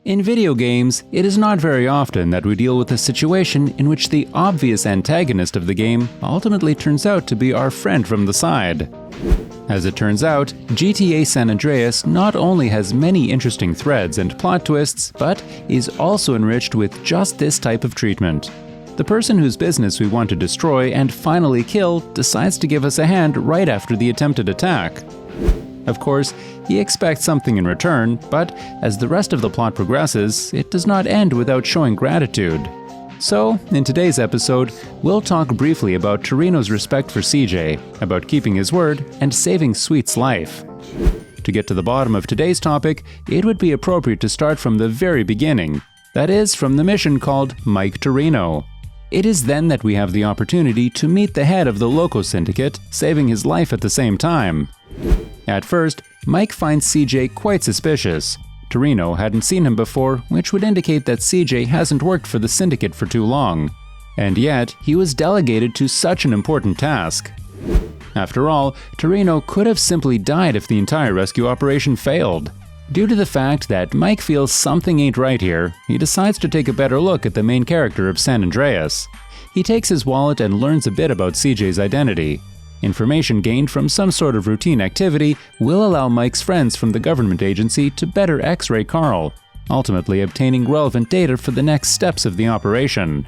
In video games, it is not very often that we deal with a situation in which the obvious antagonist of the game ultimately turns out to be our friend from the side. As it turns out, GTA San Andreas not only has many interesting threads and plot twists, but is also enriched with just this type of treatment. The person whose business we want to destroy and finally kill decides to give us a hand right after the attempted attack. Of course, he expects something in return, but as the rest of the plot progresses, it does not end without showing gratitude. So, in today's episode, we'll talk briefly about Toreno's respect for CJ, about keeping his word, and saving Sweet's life. To get to the bottom of today's topic, it would be appropriate to start from the very beginning, that is, from the mission called Mike Toreno. It is then that we have the opportunity to meet the head of the Loco Syndicate, saving his life at the same time. At first, Mike finds CJ quite suspicious. Toreno hadn't seen him before, which would indicate that CJ hasn't worked for the Syndicate for too long. And yet, he was delegated to such an important task. After all, Toreno could have simply died if the entire rescue operation failed. Due to the fact that Mike feels something ain't right here, he decides to take a better look at the main character of San Andreas. He takes his wallet and learns a bit about CJ's identity. Information gained from some sort of routine activity will allow Mike's friends from the government agency to better X-ray Carl, ultimately obtaining relevant data for the next steps of the operation.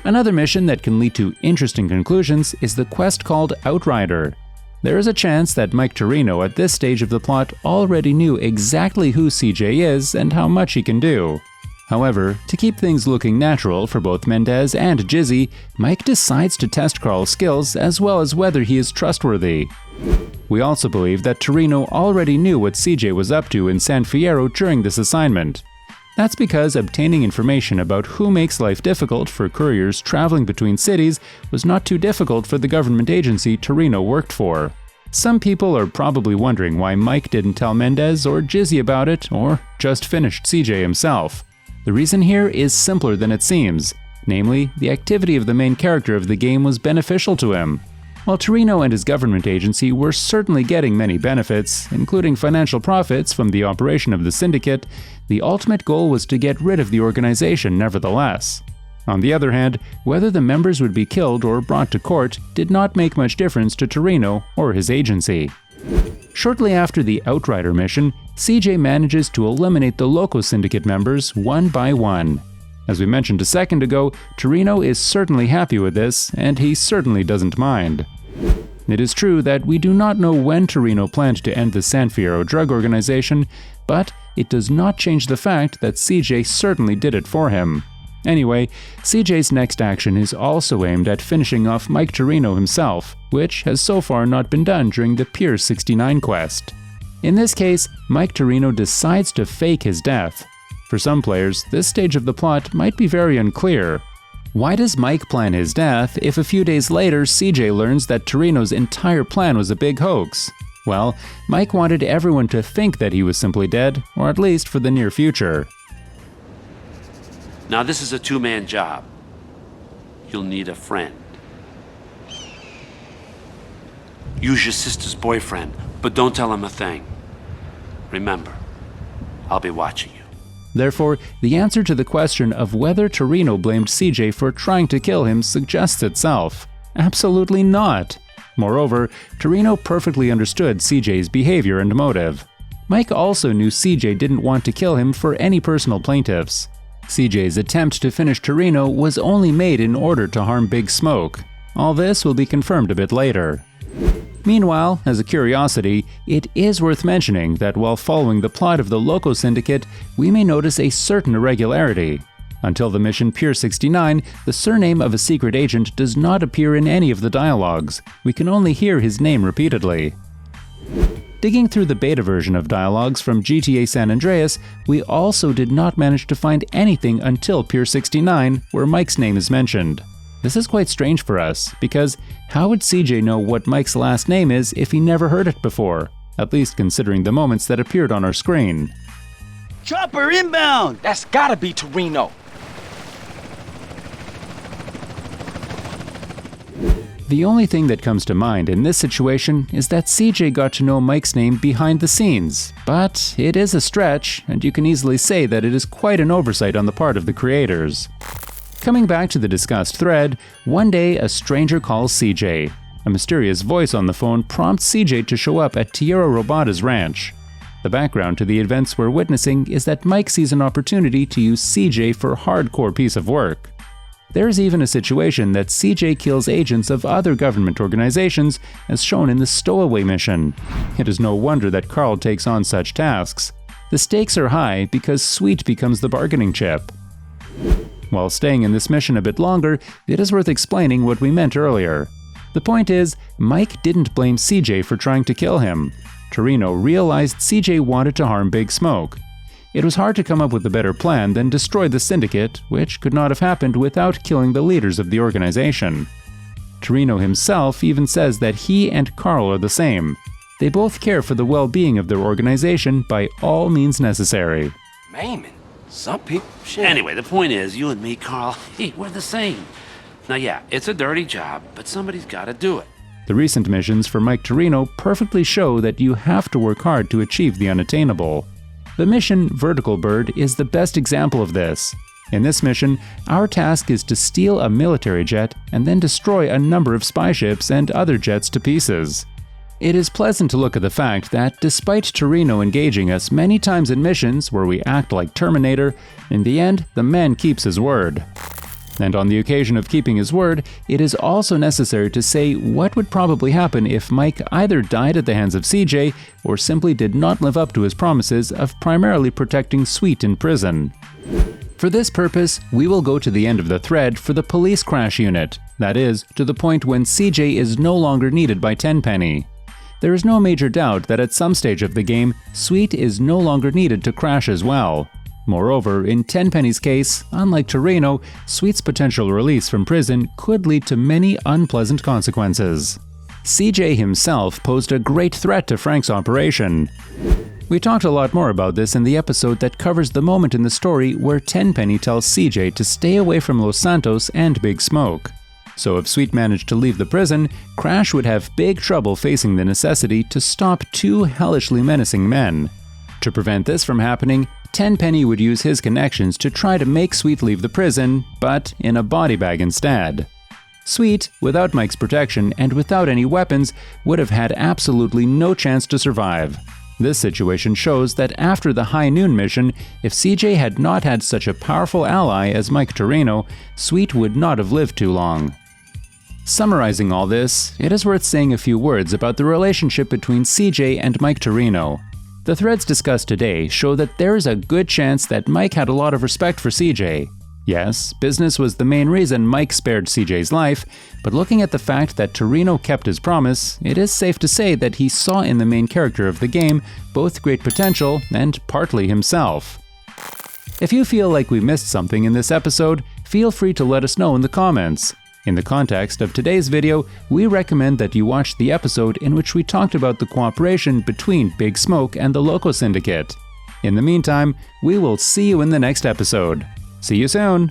Another mission that can lead to interesting conclusions is the quest called Outrider. There is a chance that Mike Toreno at this stage of the plot already knew exactly who CJ is and how much he can do. However, to keep things looking natural for both Mendez and Jizzy, Mike decides to test Carl's skills as well as whether he is trustworthy. We also believe that Toreno already knew what CJ was up to in San Fierro during this assignment. That's because obtaining information about who makes life difficult for couriers traveling between cities was not too difficult for the government agency Toreno worked for. Some people are probably wondering why Mike didn't tell Mendez or Jizzy about it, or just finished CJ himself. The reason here is simpler than it seems, namely, the activity of the main character of the game was beneficial to him. While Toreno and his government agency were certainly getting many benefits, including financial profits from the operation of the Syndicate, the ultimate goal was to get rid of the organization nevertheless. On the other hand, whether the members would be killed or brought to court did not make much difference to Toreno or his agency. Shortly after the Outrider mission, CJ manages to eliminate the Loco Syndicate members one by one. As we mentioned a second ago, Toreno is certainly happy with this, and he certainly doesn't mind. It is true that we do not know when Toreno planned to end the San Fierro drug organization, but it does not change the fact that CJ certainly did it for him. Anyway, CJ's next action is also aimed at finishing off Mike Toreno himself, which has so far not been done during the Pier 69 quest. In this case, Mike Toreno decides to fake his death. For some players, this stage of the plot might be very unclear. Why does Mike plan his death if a few days later CJ learns that Toreno's entire plan was a big hoax? Well, Mike wanted everyone to think that he was simply dead, or at least for the near future. Now this is a two-man job. You'll need a friend. Use your sister's boyfriend, but don't tell him a thing. Remember, I'll be watching you. Therefore, the answer to the question of whether Toreno blamed CJ for trying to kill him suggests itself. Absolutely not. Moreover, Toreno perfectly understood CJ's behavior and motive. Mike also knew CJ didn't want to kill him for any personal plaintiffs. CJ's attempt to finish Toreno was only made in order to harm Big Smoke. All this will be confirmed a bit later. Meanwhile, as a curiosity, it is worth mentioning that while following the plot of the Loco Syndicate, we may notice a certain irregularity. Until the mission Pier 69, the surname of a secret agent does not appear in any of the dialogues. We can only hear his name repeatedly. Digging through the beta version of dialogues from GTA San Andreas, we also did not manage to find anything until Pier 69, where Mike's name is mentioned. This is quite strange for us, because how would CJ know what Mike's last name is if he never heard it before? At least considering the moments that appeared on our screen. Chopper inbound! That's gotta be Toreno. The only thing that comes to mind in this situation is that CJ got to know Mike's name behind the scenes, but it is a stretch, and you can easily say that it is quite an oversight on the part of the creators. Coming back to the discussed thread, one day a stranger calls CJ. A mysterious voice on the phone prompts CJ to show up at Tierra Robata's ranch. The background to the events we're witnessing is that Mike sees an opportunity to use CJ for a hardcore piece of work. There is even a situation that CJ kills agents of other government organizations, as shown in the Stowaway mission. It is no wonder that Carl takes on such tasks. The stakes are high because Sweet becomes the bargaining chip. While staying in this mission a bit longer, it is worth explaining what we meant earlier. The point is, Mike didn't blame CJ for trying to kill him. Toreno realized CJ wanted to harm Big Smoke. It was hard to come up with a better plan than destroy the syndicate, which could not have happened without killing the leaders of the organization. Toreno himself even says that he and Carl are the same. They both care for the well-being of their organization by all means necessary. Man, some people... Shit. Anyway, the point is, you and me, Carl, we're the same. Now yeah, it's a dirty job, but somebody's gotta do it. The recent missions for Mike Toreno perfectly show that you have to work hard to achieve the unattainable. The mission Vertical Bird is the best example of this. In this mission, our task is to steal a military jet and then destroy a number of spy ships and other jets to pieces. It is pleasant to look at the fact that despite Toreno engaging us many times in missions where we act like Terminator, in the end, the man keeps his word. And on the occasion of keeping his word, it is also necessary to say what would probably happen if Mike either died at the hands of CJ or simply did not live up to his promises of primarily protecting Sweet in prison. For this purpose, we will go to the end of the thread for the police crash unit, that is, to the point when CJ is no longer needed by Tenpenny. There is no major doubt that at some stage of the game, Sweet is no longer needed to crash as well. Moreover, in Tenpenny's case, unlike Toreno, Sweet's potential release from prison could lead to many unpleasant consequences. CJ himself posed a great threat to Frank's operation. We talked a lot more about this in the episode that covers the moment in the story where Tenpenny tells CJ to stay away from Los Santos and Big Smoke. So if Sweet managed to leave the prison, Crash would have big trouble facing the necessity to stop two hellishly menacing men. To prevent this from happening, Tenpenny would use his connections to try to make Sweet leave the prison, but in a body bag instead. Sweet, without Mike's protection and without any weapons, would have had absolutely no chance to survive. This situation shows that after the High Noon mission, if CJ had not had such a powerful ally as Mike Toreno, Sweet would not have lived too long. Summarizing all this, it is worth saying a few words about the relationship between CJ and Mike Toreno. The threads discussed today show that there is a good chance that Mike had a lot of respect for CJ. Yes, business was the main reason Mike spared CJ's life, but looking at the fact that Toreno kept his promise, it is safe to say that he saw in the main character of the game both great potential and partly himself. If you feel like we missed something in this episode, feel free to let us know in the comments. In the context of today's video, we recommend that you watch the episode in which we talked about the cooperation between Big Smoke and the Loco Syndicate. In the meantime, we will see you in the next episode. See you soon!